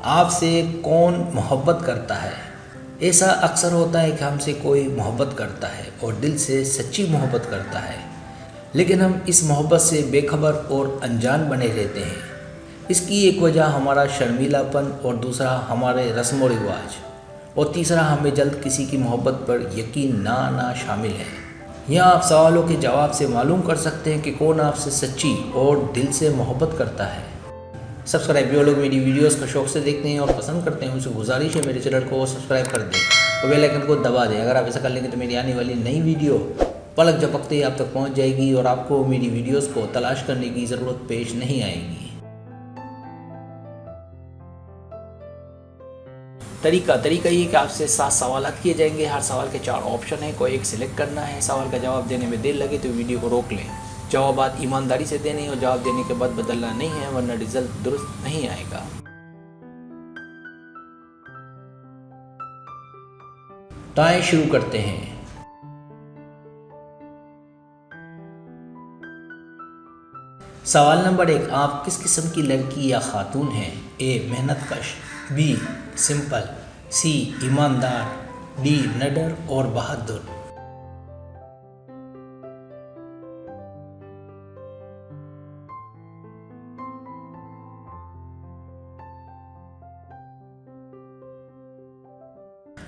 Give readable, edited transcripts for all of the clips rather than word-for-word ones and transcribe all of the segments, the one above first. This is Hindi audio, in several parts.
आपसे कौन मोहब्बत करता है? ऐसा अक्सर होता है कि हमसे कोई मोहब्बत करता है और दिल से सच्ची मोहब्बत करता है, लेकिन हम इस मोहब्बत से बेखबर और अनजान बने रहते हैं। इसकी एक वजह हमारा शर्मीलापन और दूसरा हमारे रस्म व रिवाज और तीसरा हमें जल्द किसी की मोहब्बत पर यकीन ना आना शामिल है। यहाँ आप सवालों के जवाब से मालूम कर सकते हैं कि कौन आपसे सच्ची और दिल से मोहब्बत करता है। सब्सक्राइब, जो लोग मेरी वीडियोस को शौक से देखते हैं और पसंद करते हैं उनसे गुजारिश है मेरे चैनल को सब्सक्राइब कर दें और बेल आइकन को दबा दें। अगर आप ऐसा कर लेंगे तो मेरी आने वाली नई वीडियो पलक झपकते ही आप तक पहुंच जाएगी और आपको मेरी वीडियोस को तलाश करने की ज़रूरत पेश नहीं आएगी। तरीका ये कि आपसे 7 सवाल किए जाएंगे। हर सवाल के 4 ऑप्शन हैं, कोई एक सिलेक्ट करना है। सवाल का जवाब देने में देर लगे तो वीडियो को रोक लें। जवाब ईमानदारी से देने और जवाब देने के बाद बदलना नहीं है, वरना रिजल्ट दुरुस्त नहीं आएगा। तो आइए शुरू करते हैं। सवाल नंबर 1, आप किस किस्म की लड़की या खातून हैं? ए मेहनतकश, बी सिंपल, सी ईमानदार, डी निडर और बहादुर।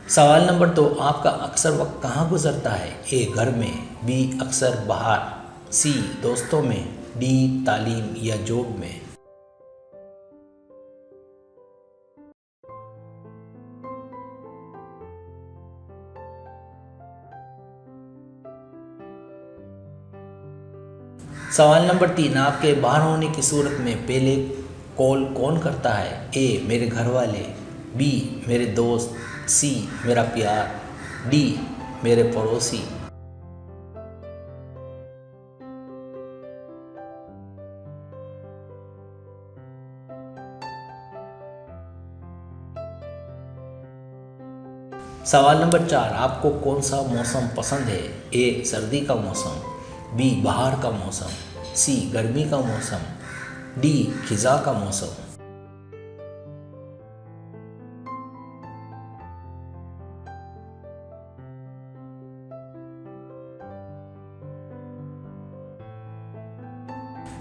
सवाल नंबर 2, आपका अक्सर वक्त कहाँ गुजरता है? ए घर में, बी अक्सर बाहर, सी दोस्तों में, डी तालीम या जॉब में। सवाल नंबर 3, आपके बाहर होने की सूरत में पहले कॉल कौन करता है? ए मेरे घर वाले, बी मेरे दोस्त, सी मेरा प्यार, डी मेरे पड़ोसी। सवाल नंबर 4, आपको कौन सा मौसम पसंद है? ए सर्दी का मौसम, बी बाहर का मौसम, सी गर्मी का मौसम, डी खिजा का मौसम।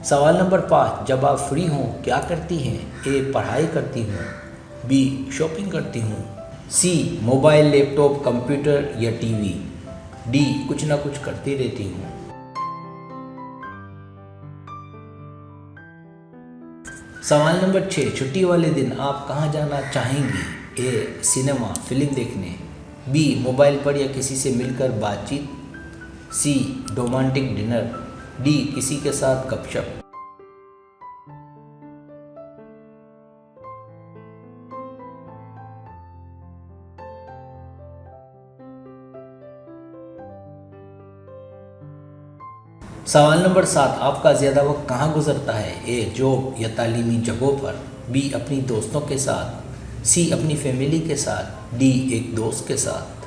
सवाल नंबर 5, जब आप फ्री हों क्या करती हैं? ए पढ़ाई करती हूँ, बी शॉपिंग करती हूँ, सी मोबाइल लैपटॉप कंप्यूटर या टीवी, डी कुछ ना कुछ करती रहती हूँ। सवाल नंबर 6, छुट्टी वाले दिन आप कहाँ जाना चाहेंगी? ए सिनेमा फिल्म देखने, बी मोबाइल पर या किसी से मिलकर बातचीत, सी रोमांटिक डिनर, डी किसी के साथ गपशप। सवाल नंबर 7, आपका ज़्यादा वक्त कहाँ गुजरता है? ए जॉब या तालीमी जगहों पर, बी अपनी दोस्तों के साथ, सी अपनी फैमिली के साथ, डी एक दोस्त के साथ।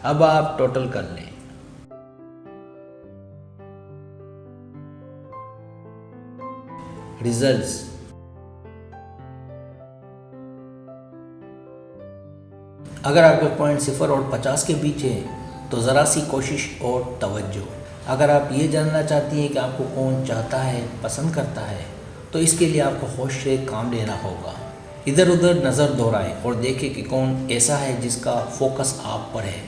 अब आप टोटल कर लें। रिजल्ट्स, अगर आपके पॉइंट 0 और 50 के बीच है तो ज़रा सी कोशिश और तवज्जो। अगर आप ये जानना चाहती हैं कि आपको कौन चाहता है, पसंद करता है, तो इसके लिए आपको होश से काम लेना होगा। इधर उधर नज़र दौड़ाएं और देखें कि कौन ऐसा है जिसका फोकस आप पर है।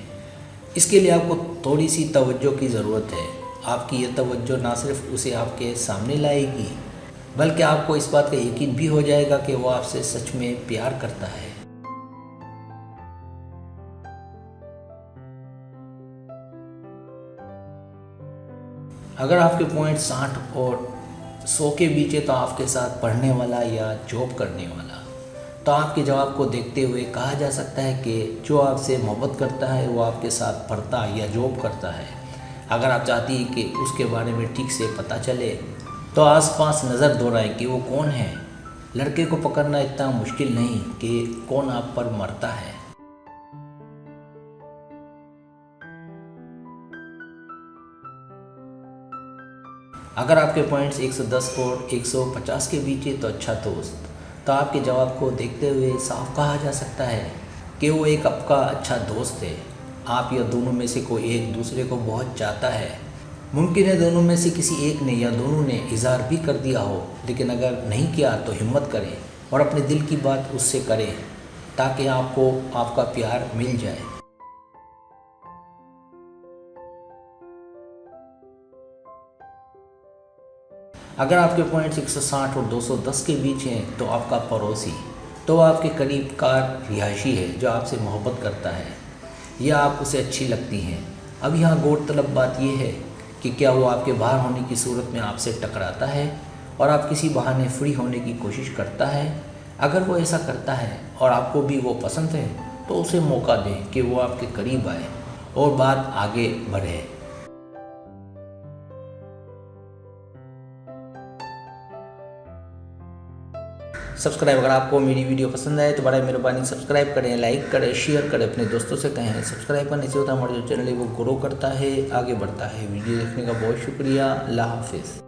इसके लिए आपको थोड़ी सी तवज्जो की ज़रूरत है। आपकी ये तवज्जो ना सिर्फ उसे आपके सामने लाएगी, बल्कि आपको इस बात का यकीन भी हो जाएगा कि वो आपसे सच में प्यार करता है। अगर आपके पॉइंट 60 और 100 के बीच है तो आपके साथ पढ़ने वाला या जॉब करने वाला। तो आपके जवाब को देखते हुए कहा जा सकता है कि जो आपसे मोहब्बत करता है वो आपके साथ पढ़ता या जॉब करता है। अगर आप चाहती हैं कि उसके बारे में ठीक से पता चले तो आसपास नज़र दौड़ाएं कि वो कौन है। लड़के को पकड़ना इतना मुश्किल नहीं कि कौन आप पर मरता है। अगर आपके पॉइंट्स 110 और 150 के बीच है तो अच्छा दोस्त, तो आपके जवाब को देखते हुए साफ कहा जा सकता है कि वो एक आपका अच्छा दोस्त है। आप या दोनों में से कोई एक दूसरे को बहुत चाहता है। मुमकिन है दोनों में से किसी एक ने या दोनों ने इजहार भी कर दिया हो, लेकिन अगर नहीं किया तो हिम्मत करें और अपने दिल की बात उससे करें ताकि आपको आपका प्यार मिल जाए। अगर आपके पॉइंट्स 160 और 210 के बीच हैं तो आपका पड़ोसी, तो आपके करीब का रिहायशी है जो आपसे मोहब्बत करता है या आप उसे अच्छी लगती हैं। अब यहाँ गौरतलब बात यह है कि क्या वो आपके बाहर होने की सूरत में आपसे टकराता है और आप किसी बहाने फ्री होने की कोशिश करता है। अगर वो ऐसा करता है और आपको भी वो पसंद है तो उसे मौका दें कि वो आपके करीब आए और बात आगे बढ़े। सब्सक्राइब, अगर आपको मेरी वीडियो पसंद आए तो बड़ा मेहरबानी सब्सक्राइब करें, लाइक करें, शेयर करें, अपने दोस्तों से कहें। सब्सक्राइब करने से होता है हमारा जो चैनल है वो ग्रो करता है, आगे बढ़ता है। वीडियो देखने का बहुत शुक्रिया। अल्लाह हाफिज़।